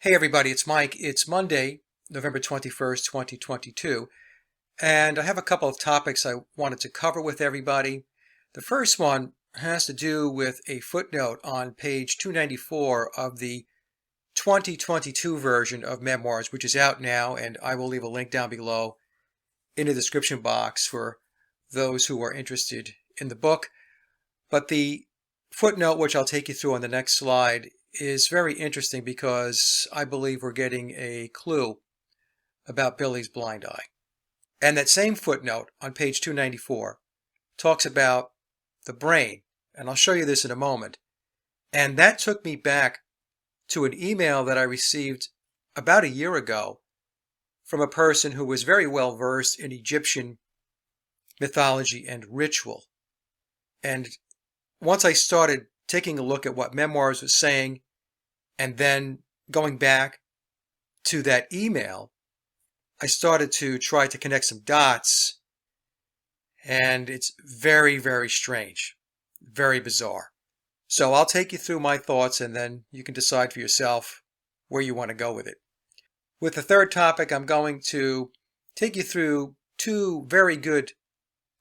Hey everybody, it's Mike. It's Monday, November 21st, 2022, and I have a couple of topics I wanted to cover with everybody. The first one has to do with a footnote on page 294 of the 2022 version of Memoirs, which is out now, and I will leave a link down below in the description box for those who are interested in the book. But the footnote, which I'll take you through on the next slide, is very interesting because I believe we're getting a clue about Billy's blind eye. And that same footnote on page 294 talks about the brain, and I'll show you this in a moment. And that took me back to an email that I received about a year ago from a person who was very well versed in Egyptian mythology and ritual. And once I started taking a look at what Memoirs was saying and then going back to that email, I started to try to connect some dots, and it's very, very strange, very bizarre. So I'll take you through my thoughts, and then you can decide for yourself where you want to go with it. With the third topic, I'm going to take you through two very good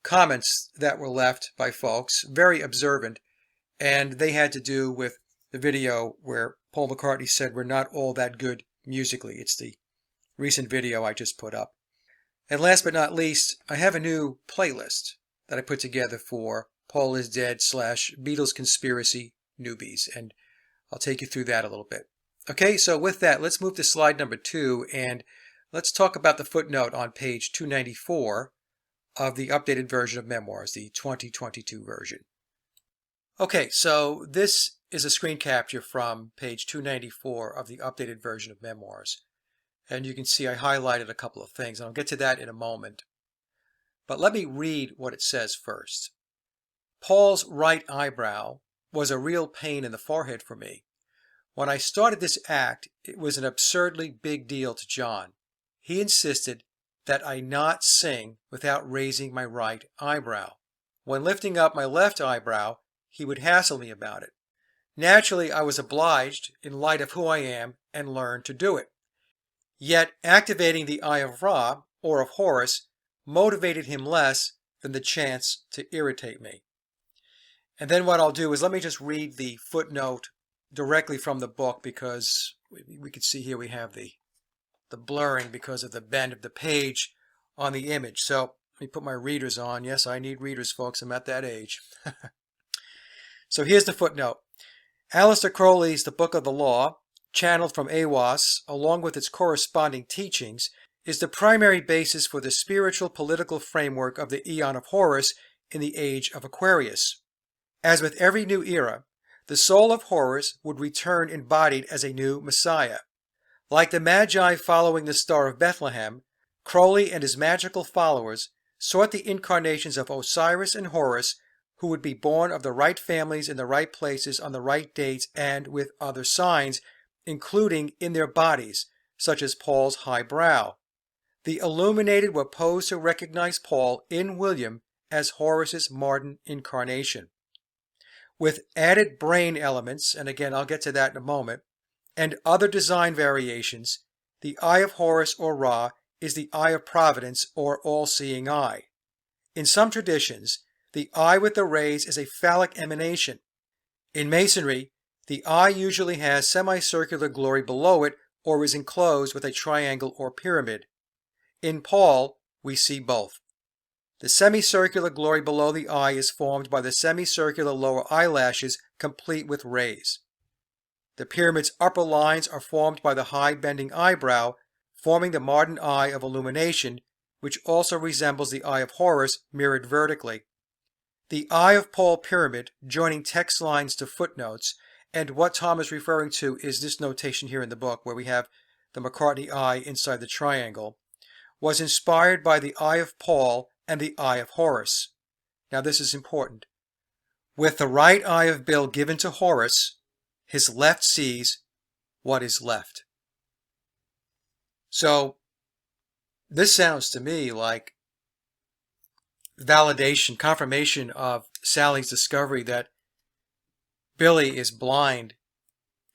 comments that were left by folks, very observant, and they had to do with the video where Paul McCartney said we're not all that good musically. It's the recent video I just put up. And last but not least, I have a new playlist that I put together for Paul is Dead / Beatles Conspiracy newbies, and I'll take you through that a little bit. Okay, so with that, let's move to slide number 2, and let's talk about the footnote on page 294 of the updated version of Memoirs, the 2022 version. Okay, so this is a screen capture from page 294 of the updated version of Memoirs. And you can see I highlighted a couple of things, and I'll get to that in a moment. But let me read what it says first. Paul's right eyebrow was a real pain in the forehead for me. When I started this act, it was an absurdly big deal to John. He insisted that I not sing without raising my right eyebrow. When lifting up my left eyebrow, he would hassle me about it. Naturally, I was obliged, in light of who I am, and learned to do it. Yet activating the Eye of Ra, or of Horus, motivated him less than the chance to irritate me. And then what I'll do is let me just read the footnote directly from the book, because we can see here we have the blurring because of the bend of the page on the image. So let me put my readers on. Yes, I need readers, folks. I'm at that age. So here's the footnote. Aleister Crowley's The Book of the Law, channeled from Aiwass, along with its corresponding teachings, is the primary basis for the spiritual political framework of the Aeon of Horus in the age of Aquarius. As with every new era, the soul of Horus would return embodied as a new Messiah. Like the Magi following the Star of Bethlehem, Crowley and his magical followers sought the incarnations of Osiris and Horus, who would be born of the right families in the right places on the right dates and with other signs, including in their bodies, such as Paul's high brow. The illuminated were posed to recognize Paul in William as Horus's modern incarnation. With added brain elements, and again I'll get to that in a moment, and other design variations, the Eye of Horus or Ra is the Eye of Providence or all-seeing eye. In some traditions, the eye with the rays is a phallic emanation. In Masonry, the eye usually has semicircular glory below it or is enclosed with a triangle or pyramid. In Paul, we see both. The semicircular glory below the eye is formed by the semicircular lower eyelashes complete with rays. The pyramid's upper lines are formed by the high bending eyebrow, forming the modern eye of illumination, which also resembles the Eye of Horus mirrored vertically. The Eye of Paul pyramid, joining text lines to footnotes, and what Tom is referring to is this notation here in the book where we have the McCartney eye inside the triangle, was inspired by the Eye of Paul and the Eye of Horus. Now this is important. With the right eye of Bill given to Horus, his left sees what is left. So this sounds to me like validation, confirmation of Sally's discovery that Billy is blind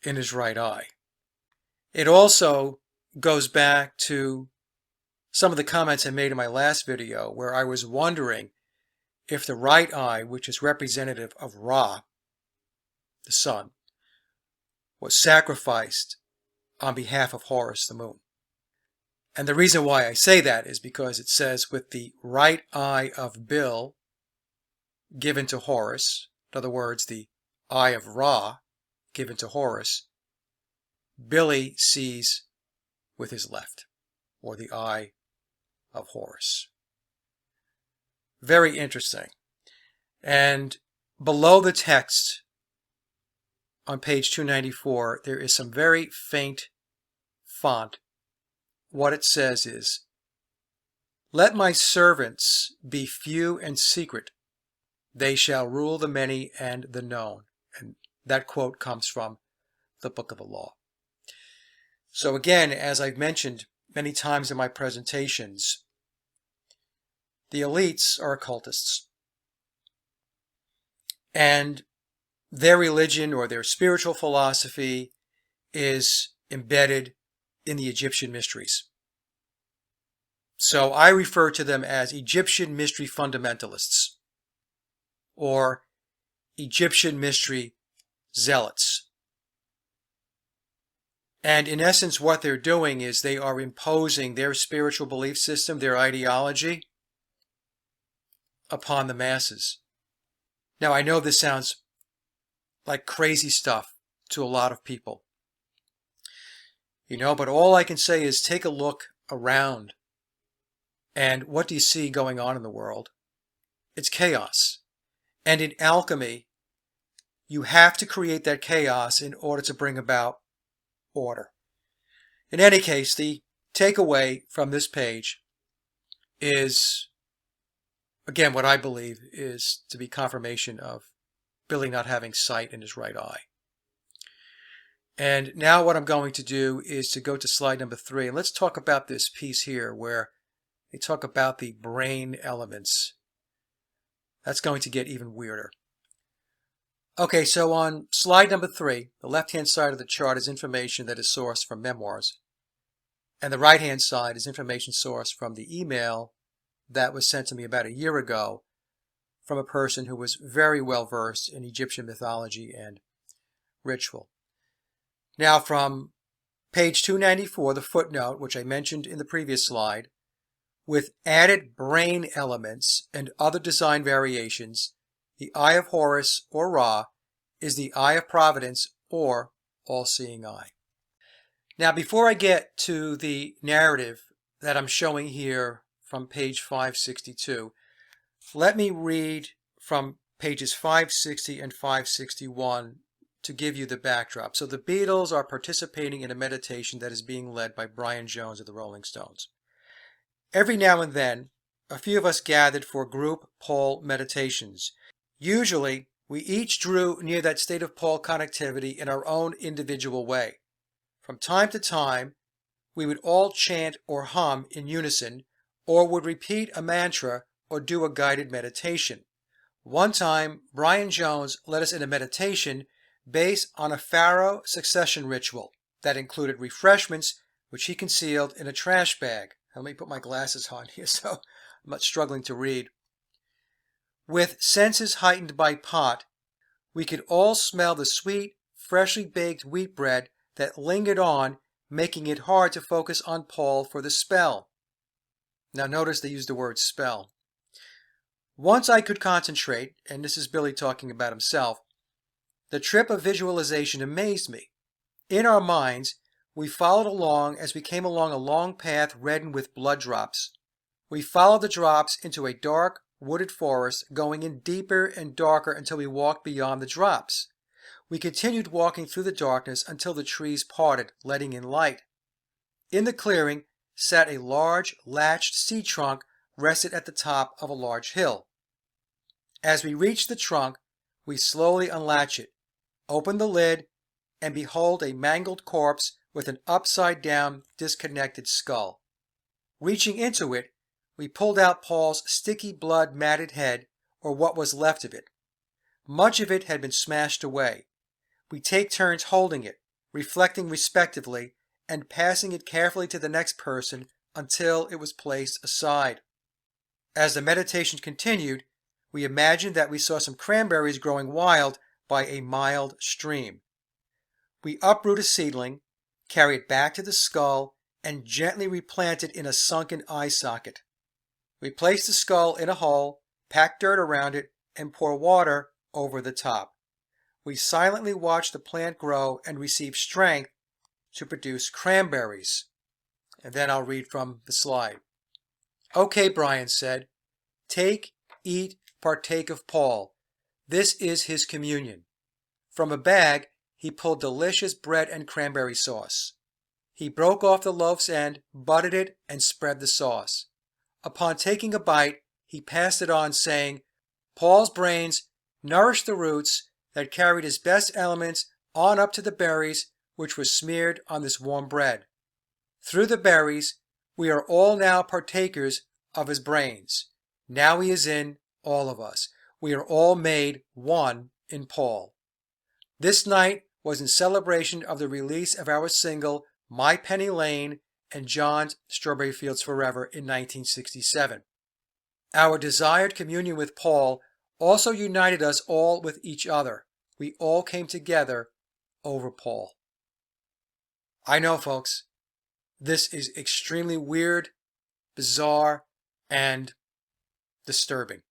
in his right eye. It also goes back to some of the comments I made in my last video where I was wondering if the right eye, which is representative of Ra, the sun, was sacrificed on behalf of Horus, the moon. And the reason why I say that is because it says with the right eye of Bil given to Horus, in other words, the eye of Ra given to Horus, Billy sees with his left, or the eye of Horus. Very interesting. And below the text on page 294, there is some very faint font. What it says is, "Let my servants be few and secret. They shall rule the many and the known." And that quote comes from the Book of the Law. So again, as I've mentioned many times in my presentations, the elites are occultists. And their religion or their spiritual philosophy is embedded in the Egyptian mysteries. So I refer to them as Egyptian mystery fundamentalists or Egyptian mystery zealots. And in essence, what they're doing is they are imposing their spiritual belief system, their ideology, upon the masses. Now, I know this sounds like crazy stuff to a lot of people. But all I can say is take a look around. And what do you see going on in the world? It's chaos. And in alchemy, you have to create that chaos in order to bring about order. In any case, the takeaway from this page is, again, what I believe is to be confirmation of Billy not having sight in his right eye. And now what I'm going to do is to go to slide number 3, and let's talk about this piece here where they talk about the brain elements. That's going to get even weirder. Okay, so on slide number 3, the left-hand side of the chart is information that is sourced from Memoirs, and the right-hand side is information sourced from the email that was sent to me about a year ago from a person who was very well versed in Egyptian mythology and ritual. Now from page 294, the footnote, which I mentioned in the previous slide, with added brain elements and other design variations, the Eye of Horus, or Ra, is the Eye of Providence, or all-seeing eye. Now, before I get to the narrative that I'm showing here from page 562, let me read from pages 560 and 561 to give you the backdrop. So the Beatles are participating in a meditation that is being led by Brian Jones of the Rolling Stones. Every now and then, a few of us gathered for group pole meditations. Usually, we each drew near that state of pole connectivity in our own individual way. From time to time, we would all chant or hum in unison, or would repeat a mantra or do a guided meditation. One time, Brian Jones led us in a meditation based on a pharaoh succession ritual that included refreshments which he concealed in a trash bag. Let me put my glasses on here so I'm not struggling to read. With senses heightened by pot, we could all smell the sweet, freshly baked wheat bread that lingered on, making it hard to focus on Paul for the spell. Now notice they use the word spell. Once I could concentrate, and this is Billy talking about himself, the trip of visualization amazed me. In our minds, we followed along as we came along a long path reddened with blood drops. We followed the drops into a dark, wooded forest, going in deeper and darker until we walked beyond the drops. We continued walking through the darkness until the trees parted, letting in light. In the clearing sat a large, latched sea trunk rested at the top of a large hill. As we reached the trunk, we slowly unlatched it, opened the lid, and behold a mangled corpse with an upside-down, disconnected skull. Reaching into it, we pulled out Paul's sticky blood-matted head, or what was left of it. Much of it had been smashed away. We take turns holding it, reflecting respectively, and passing it carefully to the next person until it was placed aside. As the meditation continued, we imagined that we saw some cranberries growing wild by a mild stream. We uproot a seedling, carry it back to the skull, and gently replant it in a sunken eye socket. We place the skull in a hole, pack dirt around it, and pour water over the top. We silently watch the plant grow and receive strength to produce cranberries. And then I'll read from the slide. Okay, Brian said, take, eat, partake of Paul. This is his communion. From a bag, he pulled delicious bread and cranberry sauce. He broke off the loaf's end, buttered it, and spread the sauce. Upon taking a bite, he passed it on, saying, Paul's brains nourished the roots that carried his best elements on up to the berries, which were smeared on this warm bread. Through the berries, we are all now partakers of his brains. Now he is in all of us. We are all made one in Paul. This night was in celebration of the release of our single, My Penny Lane and John's Strawberry Fields Forever in 1967. Our desired communion with Paul also united us all with each other. We all came together over Paul. I know, folks, this is extremely weird, bizarre, and disturbing.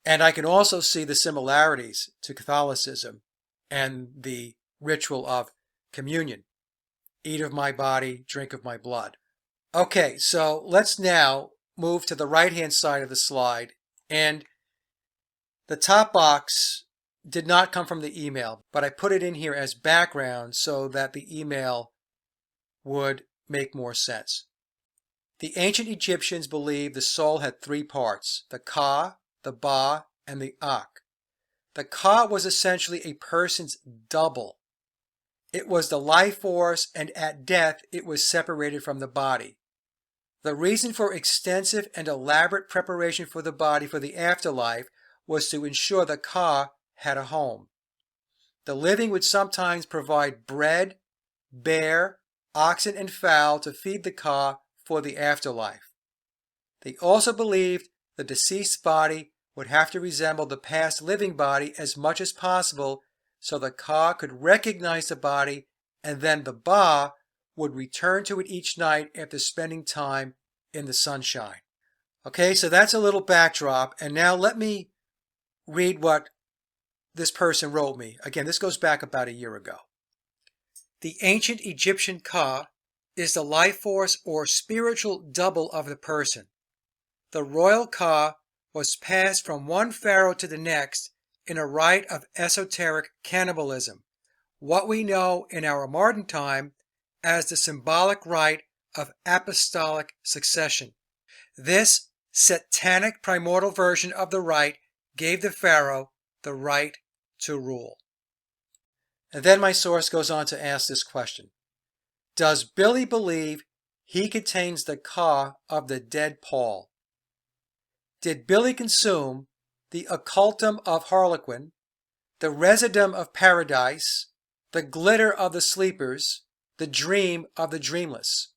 And I can also see the similarities to Catholicism and the ritual of communion. Eat of my body, drink of my blood. Okay, so let's now move to the right-hand side of the slide. And the top box did not come from the email, but I put it in here as background so that the email would make more sense. The ancient Egyptians believed the soul had three parts, the Ka, the Ba, and the Ak. The Ka was essentially a person's double. It was the life force, and at death it was separated from the body. The reason for extensive and elaborate preparation for the body for the afterlife was to ensure the Ka had a home. The living would sometimes provide bread, bear, oxen, and fowl to feed the Ka for the afterlife. They also believed the deceased body would have to resemble the past living body as much as possible so the Ka could recognize the body, and then the Ba would return to it each night after spending time in the sunshine. Okay, so that's a little backdrop, and now let me read what this person wrote me. Again, this goes back about a year ago. The ancient Egyptian Ka is the life force or spiritual double of the person. The royal Ka was passed from one pharaoh to the next in a rite of esoteric cannibalism, what we know in our modern time as the symbolic rite of apostolic succession. This satanic primordial version of the rite gave the pharaoh the right to rule. And then my source goes on to ask this question. Does Billy believe he contains the Ka of the dead Paul? Did Billy consume the occultum of Harlequin, the residuum of paradise, the glitter of the sleepers, the dream of the dreamless?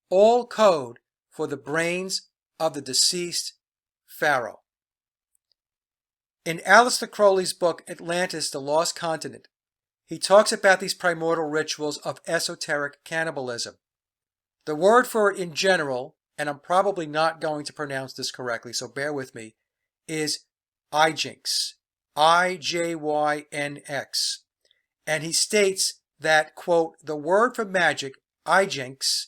All code for the brains of the deceased pharaoh. In Aleister Crowley's book Atlantis, the Lost Continent, he talks about these primordial rituals of esoteric cannibalism. The word for it in general, and I'm probably not going to pronounce this correctly, so bear with me, is Ijynx, Ijynx. And he states that, quote, the word for magic, Ijynx,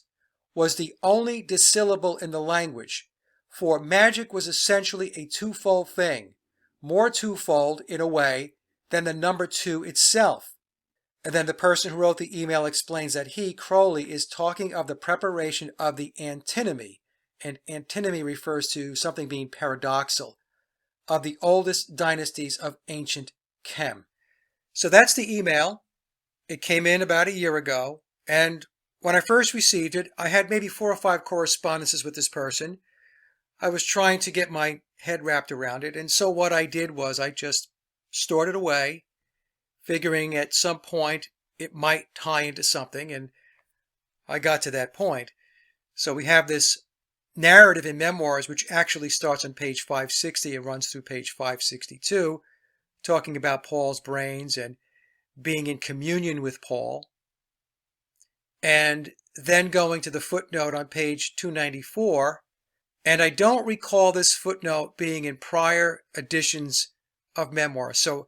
was the only dissyllable in the language, for magic was essentially a twofold thing, more twofold in a way than the number two itself. And then the person who wrote the email explains that he, Crowley, is talking of the preparation of the antinomy, and antinomy refers to something being paradoxal, of the oldest dynasties of ancient Chem. So that's the email. It came in about a year ago, and when I first received it, I had maybe 4 or 5 correspondences with this person. I was trying to get my head wrapped around it, and so what I did was I just stored it away, figuring at some point it might tie into something, and I got to that point. So we have this narrative in Memoirs, which actually starts on page 560 and runs through page 562, talking about Paul's brains and being in communion with Paul. And then going to the footnote on page 294. And I don't recall this footnote being in prior editions of Memoirs, so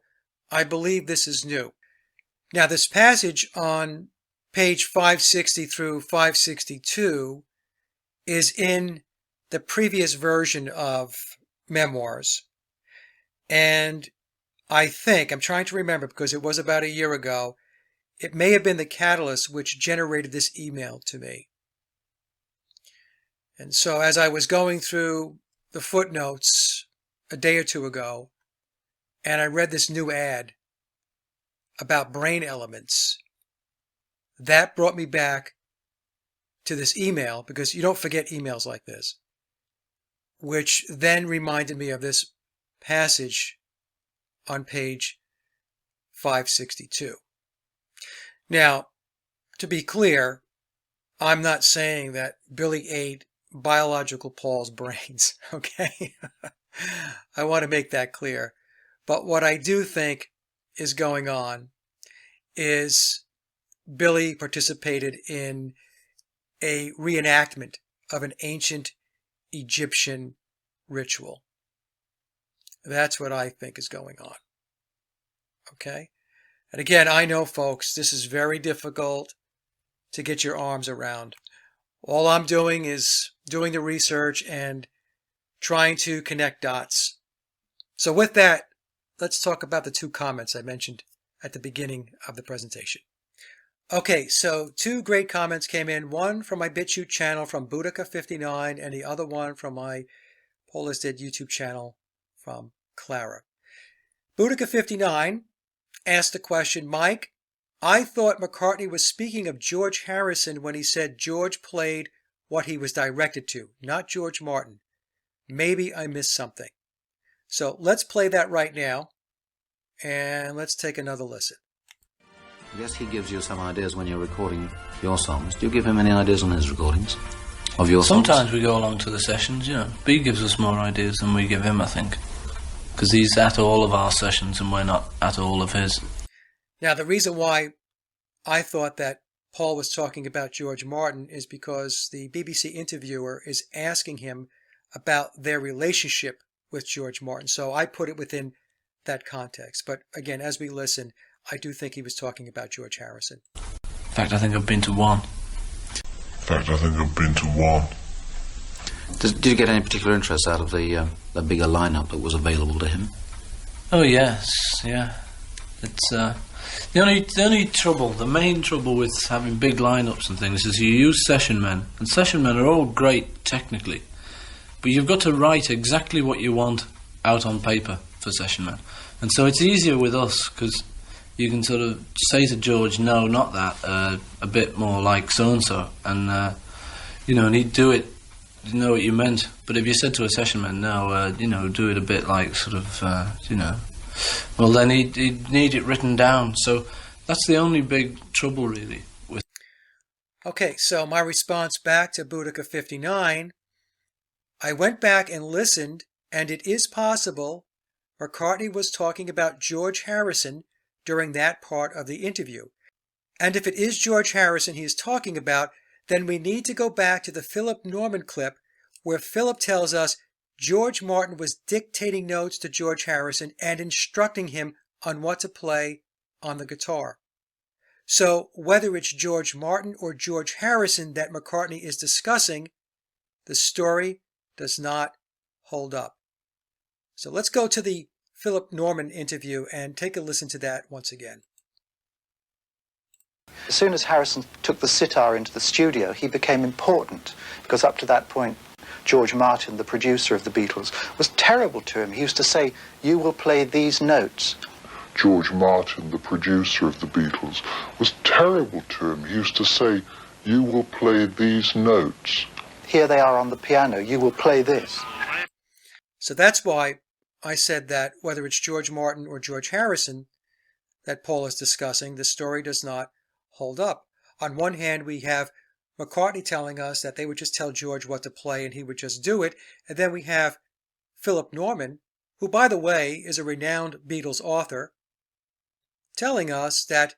I believe this is new. Now, this passage on page 560 through 562 is in the previous version of Memoirs. And I think, I'm trying to remember because it was about a year ago, it may have been the catalyst which generated this email to me. And so as I was going through the footnotes a day or two ago, and I read this new ad about brain elements, that brought me back to this email, because you don't forget emails like this, which then reminded me of this passage on page 562. Now, to be clear, I'm not saying that Billy ate biological Paul's brains, okay? I want to make that clear. But what I do think is going on is Billy participated in a reenactment of an ancient Egyptian ritual. That's what I think is going on. Okay? And again, I know, folks, this is very difficult to get your arms around. All I'm doing is doing the research and trying to connect dots. So with that, let's talk about the two comments I mentioned at the beginning of the presentation. Okay, so two great comments came in. One from my BitChute channel from Boudica59 and the other one from my Paul is Dead YouTube channel from Clara. Boudica59 asked the question, Mike, I thought McCartney was speaking of George Harrison when he said George played what he was directed to, not George Martin. Maybe I missed something. So let's play that right now, and let's take another listen. I guess he gives you some ideas when you're recording your songs. Do you give him any ideas on his recordings of your songs? Sometimes we go along to the sessions, but he gives us more ideas than we give him, I think. Because he's at all of our sessions and we're not at all of his. Now, the reason why I thought that Paul was talking about George Martin is because the BBC interviewer is asking him about their relationship with George Martin. So I put it within that context. But again, as we listen, I do think he was talking about George Harrison. In fact, I think I've been to one. Did you get any particular interest out of the bigger lineup that was available to him? Oh, yes, yeah. It's the only trouble, the main trouble with having big lineups and things is you use session men, and session men are all great technically, but you've got to write exactly what you want out on paper for session men. And so it's easier with us because you can sort of say to George, no, not that, a bit more like so-and-so, and and he'd do it, know what you meant. But if you said to a session man, no, do it a bit like sort of, well, then he'd need it written down. So that's the only big trouble, really. Okay, so my response back to Boudica59, I went back and listened, and it is possible McCartney was talking about George Harrison during that part of the interview. And if it is George Harrison he is talking about, then we need to go back to the Philip Norman clip where Philip tells us George Martin was dictating notes to George Harrison and instructing him on what to play on the guitar. So whether it's George Martin or George Harrison that McCartney is discussing, the story does not hold up. So let's go to the Philip Norman interview and take a listen to that once again. As soon as Harrison took the sitar into the studio, he became important, because up to that point, George Martin, the producer of the Beatles, was terrible to him. He used to say, you will play these notes. George Martin, the producer of the Beatles, was terrible to him. He used to say, you will play these notes. Here they are on the piano, you will play this. So that's why I said that whether it's George Martin or George Harrison that Paul is discussing, the story does not hold up. On one hand, we have McCartney telling us that they would just tell George what to play and he would just do it. And then we have Philip Norman, who, by the way, is a renowned Beatles author, telling us that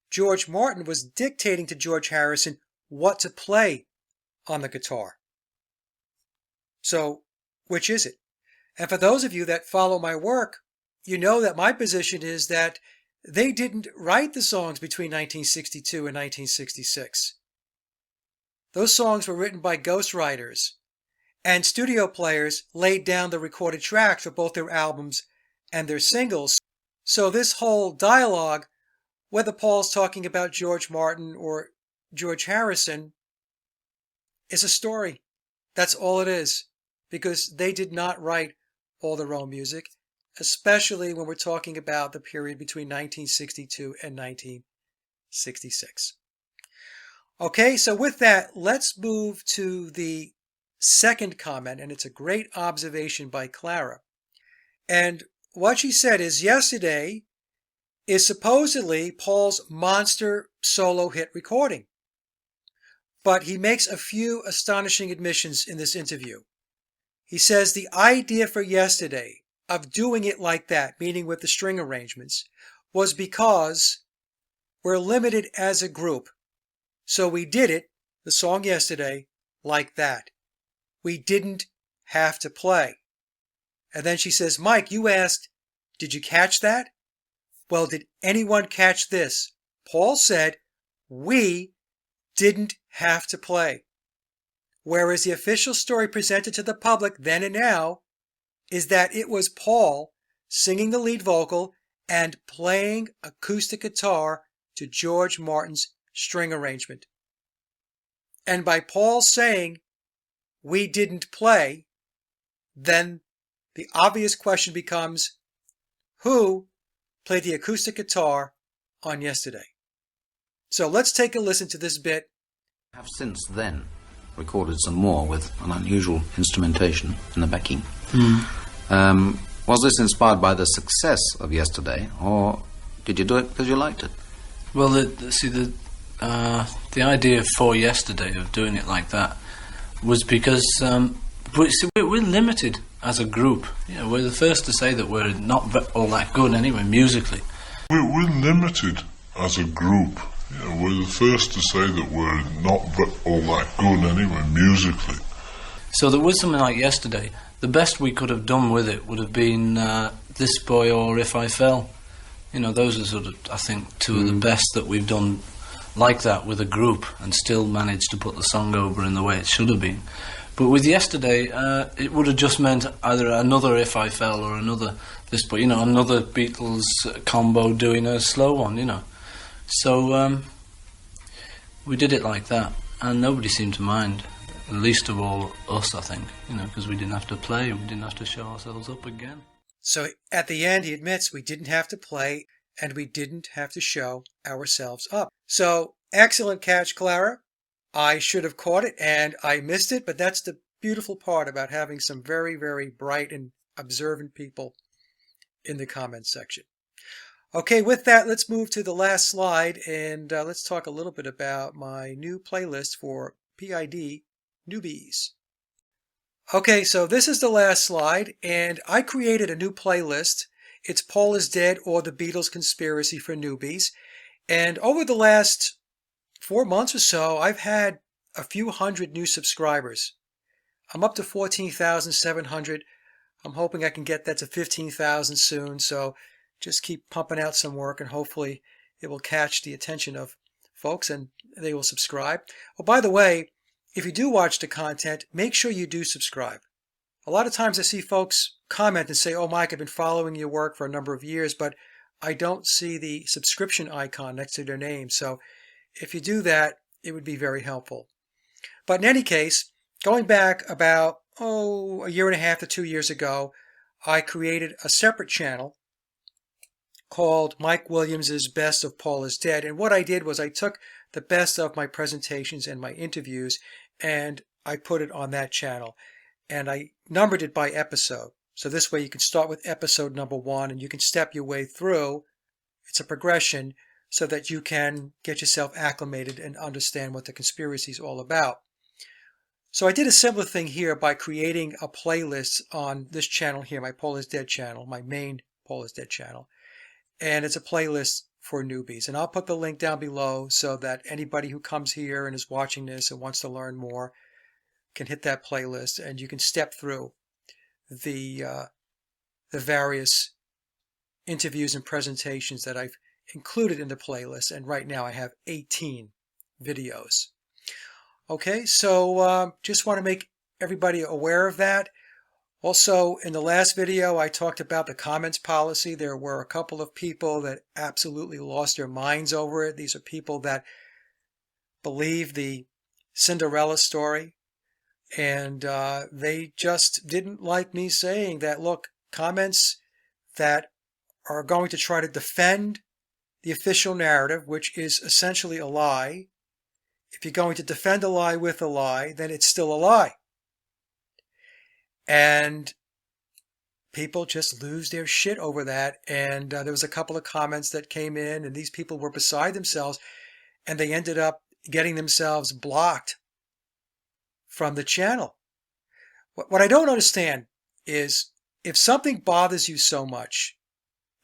George Martin was dictating to George Harrison what to play on the guitar. So, which is it? And for those of you that follow my work, you know that my position is that they didn't write the songs between 1962 and 1966. Those songs were written by ghostwriters, and studio players laid down the recorded tracks for both their albums and their singles. So this whole dialogue, whether Paul's talking about George Martin or George Harrison, is a story. That's all it is, because they did not write all their own music, especially when we're talking about the period between 1962 and 1966. Okay, so with that, let's move to the second comment, and it's a great observation by Clara. And what she said is, Yesterday is supposedly Paul's monster solo hit recording. But he makes a few astonishing admissions in this interview. He says the idea for Yesterday of doing it like that, meaning with the string arrangements, was because we're limited as a group. So we did it, the song Yesterday, like that. We didn't have to play. And then she says, Mike, you asked, did you catch that? Well, did anyone catch this? Paul said, we didn't have to play. Whereas the official story presented to the public then and now is that it was Paul singing the lead vocal and playing acoustic guitar to George Martin's string arrangement. And by Paul saying, we didn't play, then the obvious question becomes, who played the acoustic guitar on Yesterday? So let's take a listen to this bit. I have since then recorded some more with an unusual instrumentation in the backing. Was this inspired by the success of Yesterday, or did you do it because you liked it? Well, the idea for Yesterday of doing it like that was because we're limited as a group. We're the first to say that we're not all that good anyway musically. We're limited as a group. We're the first to say that we're not all that good anyway musically. So there was something like Yesterday. The best we could have done with it would have been This Boy or If I Fell. Those are sort of, I think, two of the best that we've done like that with a group and still managed to put the song over in the way it should have been. But with Yesterday, it would have just meant either another If I Fell or another This Boy, another Beatles combo doing a slow one, So we did it like that, and nobody seemed to mind. Least of all us, I think, because we didn't have to play, we didn't have to show ourselves up again. So at the end, he admits we didn't have to play and we didn't have to show ourselves up. So excellent catch, Clara. I should have caught it and I missed it, but that's the beautiful part about having some very, very bright and observant people in the comments section. Okay, with that, let's move to the last slide and let's talk a little bit about my new playlist for PID newbies. Okay, so this is the last slide, and I created a new playlist. It's Paul is Dead or the Beatles Conspiracy for Newbies. And over the last 4 months or so, I've had a few hundred new subscribers. I'm up to 14,700. I'm hoping I can get that to 15,000 soon, so just keep pumping out some work, and hopefully it will catch the attention of folks and they will subscribe. Oh, by the way, if you do watch the content, make sure you do subscribe. A lot of times I see folks comment and say, oh, Mike, I've been following your work for a number of years, but I don't see the subscription icon next to their name. So if you do that, it would be very helpful. But in any case, going back about, a year and a half to 2 years ago, I created a separate channel called Mike Williams' Best of Paul is Dead. And what I did was I took the best of my presentations and my interviews and I put it on that channel. And I numbered it by episode. So this way you can start with episode number 1 and you can step your way through. It's a progression so that you can get yourself acclimated and understand what the conspiracy is all about. So I did a similar thing here by creating a playlist on this channel here, my Paul is Dead channel, my main Paul is Dead channel. And it's a playlist for newbies. And I'll put the link down below so that anybody who comes here and is watching this and wants to learn more can hit that playlist, and you can step through the various interviews and presentations that I've included in the playlist. And right now I have 18 videos. Okay, so just want to make everybody aware of that. Also, in the last video, I talked about the comments policy. There were a couple of people that absolutely lost their minds over it. These are people that believe the Cinderella story, and they just didn't like me saying that, look, comments that are going to try to defend the official narrative, which is essentially a lie. If you're going to defend a lie with a lie, then it's still a lie. And people just lose their shit over that. And there was a couple of comments that came in, and these people were beside themselves, and they ended up getting themselves blocked from the channel. What I don't understand is, if something bothers you so much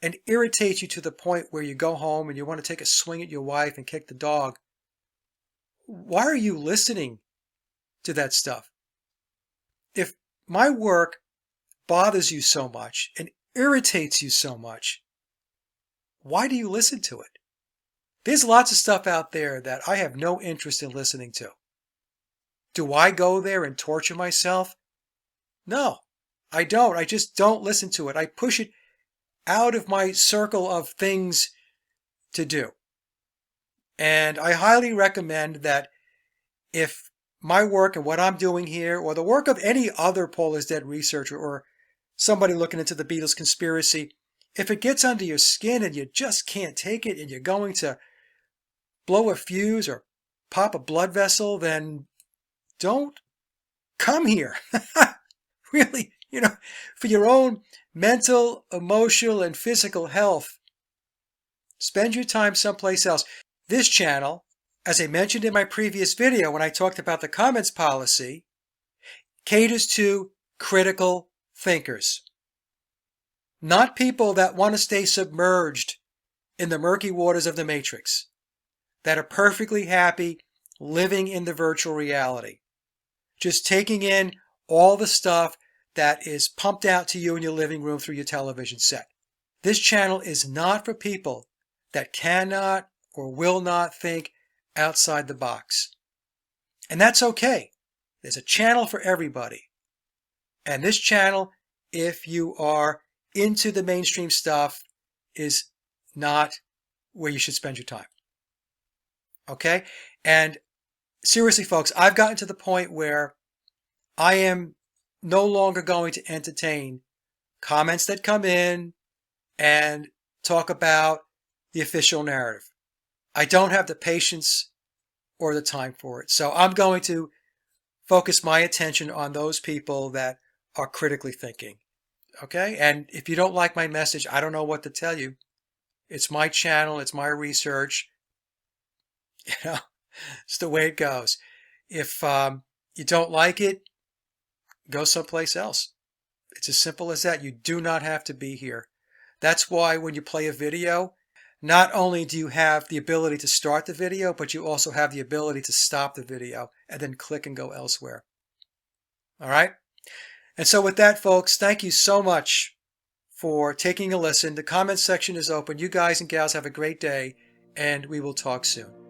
and irritates you to the point where you go home and you want to take a swing at your wife and kick the dog, why are you listening to that stuff? If my work bothers you so much and irritates you so much, why do you listen to it? There's lots of stuff out there that I have no interest in listening to. Do I go there and torture myself? No, I don't. I just don't listen to it. I push it out of my circle of things to do. And I highly recommend that if my work and what I'm doing here, or the work of any other Paul is Dead researcher or somebody looking into the Beatles conspiracy, if it gets under your skin and you just can't take it and you're going to blow a fuse or pop a blood vessel, then don't come here. Really, for your own mental, emotional, and physical health, spend your time someplace else. This channel, as I mentioned in my previous video when I talked about the comments policy, caters to critical thinkers. Not people that want to stay submerged in the murky waters of the Matrix, that are perfectly happy living in the virtual reality, just taking in all the stuff that is pumped out to you in your living room through your television set. This channel is not for people that cannot or will not think outside the box. And that's okay. There's a channel for everybody. And this channel, if you are into the mainstream stuff, is not where you should spend your time. Okay? And seriously, folks, I've gotten to the point where I am no longer going to entertain comments that come in and talk about the official narrative. I don't have the patience or the time for it. So I'm going to focus my attention on those people that are critically thinking. Okay? And if you don't like my message, I don't know what to tell you. It's my channel. It's my research. It's the way it goes. If you don't like it, go someplace else. It's as simple as that. You do not have to be here. That's why when you play a video, not only do you have the ability to start the video, but you also have the ability to stop the video and then click and go elsewhere. All right? And so with that, folks, thank you so much for taking a listen. The comment section is open. You guys and gals have a great day, and we will talk soon.